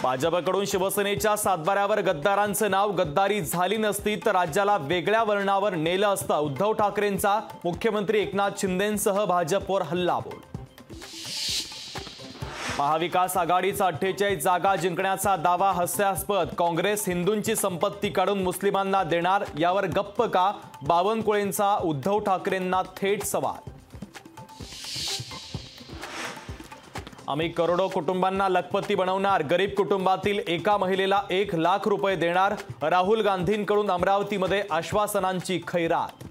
भाजपकडून शिवसेनेच्या सातबाऱ्यावर गद्दारांचं नाव, गद्दारी झाली नसती तर राज्याला वेगळ्या वर्णावर नेलं असतं. उद्धव ठाकरेंचा मुख्यमंत्री एकनाथ शिंदेंसह भाजपवर हल्लाबोल. महाविकास आघाडीचा 48 जागा जिंकण्याचा दावा हास्यास्पद. काँग्रेस हिंदूंची संपत्ती काढून मुस्लिमांना देणार, यावर गप्प का? बावनकुळेंचा उद्धव ठाकरेंना थेट सवाल. आम्ही करोडो कुटुंबांना लखपती बनवणार, गरीब कुटुंबातील एका महिलेला 1 लाख रुपये देणार. राहुल गांधींकडून अमरावतीमध्ये आश्वासनांची खैरात.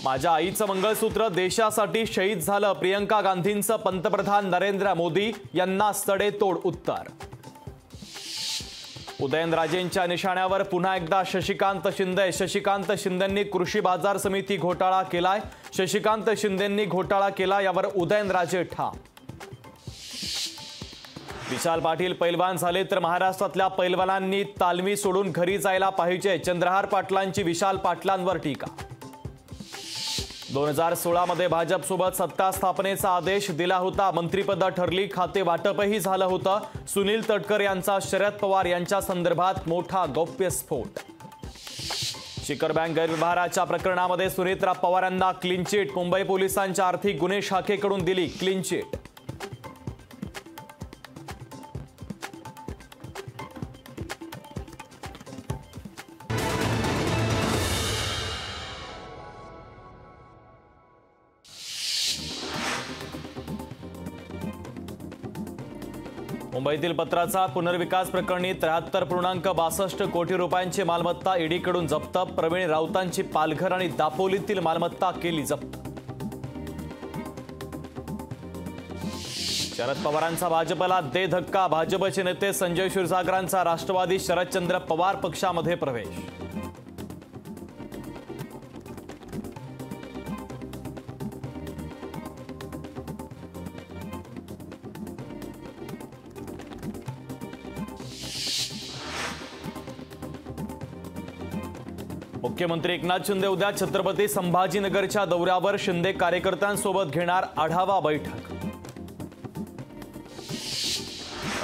माझ्या आईचं मंगळसूत्र देशासाठी शहीद झालं, प्रियंका गांधींचं पंतप्रधान नरेंद्र मोदी यांना सडेतोड उत्तर. उदयनराजेंच्या निशाण्यावर पुन्हा एकदा शशिकांत शिंदे. शशिकांत शिंदेंनी कृषी बाजार समिती घोटाळा केलाय. शशिकांत शिंदेंनी घोटाळा केला, यावर उदयनराजे ठाम. विशाल पाटील पैलवान झाले तर महाराष्ट्रातल्या पैलवानांनी तालमी सोडून घरी जायला पाहिजे. चंद्रहार पाटलांची विशाल पाटलांवर टीका. 2016 मध्ये भाजपसोबत सत्ता स्थापनेचा आदेश दिला होता. मंत्रिपद ठरली, खाते वाटपही झालं होतं. सुनील तटकर यांचा शरद पवार यांच्या संदर्भात मोठा गौप्यस्फोट. शिखर बँक गैरव्यवहाराच्या प्रकरणामध्ये सुनेत्रा पवारांना क्लीन चिट. मुंबई पोलिसांच्या आर्थिक गुन्हे शाखेकडून दिली क्लीन चिट. मुंबईतील पत्राचा पुनर्विकास प्रकरणी 73.62 कोटी रुपयांची मालमत्ता ईडीकडून जप्त. प्रवीण राऊतांची पालघर आणि दापोलीतील मालमत्ता केली जप्त. शरद पवारांचा भाजपला दे धक्का. भाजपचे नेते संजय क्षीरसागरांचा राष्ट्रवादी शरदचंद्र पवार पक्षामध्ये प्रवेश. मुख्यमंत्री एकनाथ शिंदे उद्या छत्रपती संभाजीनगरच्या दौऱ्यावर. शिंदे कार्यकर्त्यांसोबत घेणार आढावा बैठक.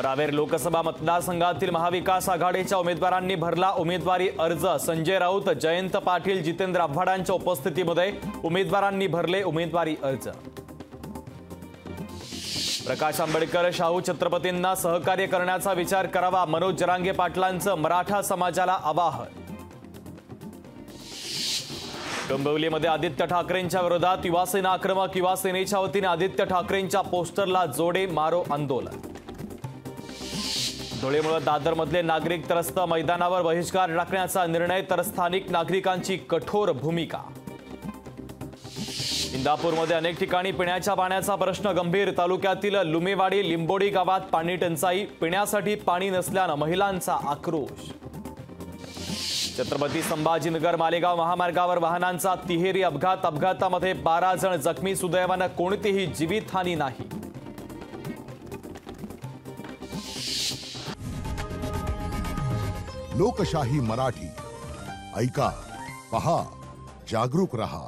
रावेर लोकसभा मतदारसंघातील महाविकास आघाडीच्या उमेदवारांनी भरला उमेदवारी अर्ज. संजय राऊत, जयंत पाटील, जितेंद्र आव्हाडांच्या उपस्थितीमध्ये उमेदवारांनी भरले उमेदवारी अर्ज. प्रकाश आंबेडकर, शाहू छत्रपतींना सहकार्य करण्याचा विचार करावा. मनोज जरांगे पाटलांचं मराठा समाजाला आवाहन. डोंबिवलीमध्ये आदित्य ठाकरेंच्या विरोधात युवासेना आक्रमक. युवासेनेच्या वतीने आदित्य ठाकरेंच्या पोस्टरला जोडे मारो आंदोलन. धुळेमुळे दादरमधले नागरिक त्रस्त. मैदानावर बहिष्कार टाकण्याचा निर्णय तर स्थानिक नागरिकांची कठोर भूमिका. इंदापूरमध्ये अनेक ठिकाणी पिण्याच्या पाण्याचा प्रश्न गंभीर. तालुक्यातील लुमेवाडी लिंबोडी गावात पाणी टंचाई. पिण्यासाठी पाणी नसल्यानं महिलांचा आक्रोश. छत्रपती संभाजीनगर मालेगाव महामार्गावर वाहनांचा तिहेरी अपघात. अपघातामध्ये 12 जण जखमी. सुदैवानं कोणतीही जीवितहानी नाही. लोकशाही मराठी ऐका, पहा, जागरूक रहा.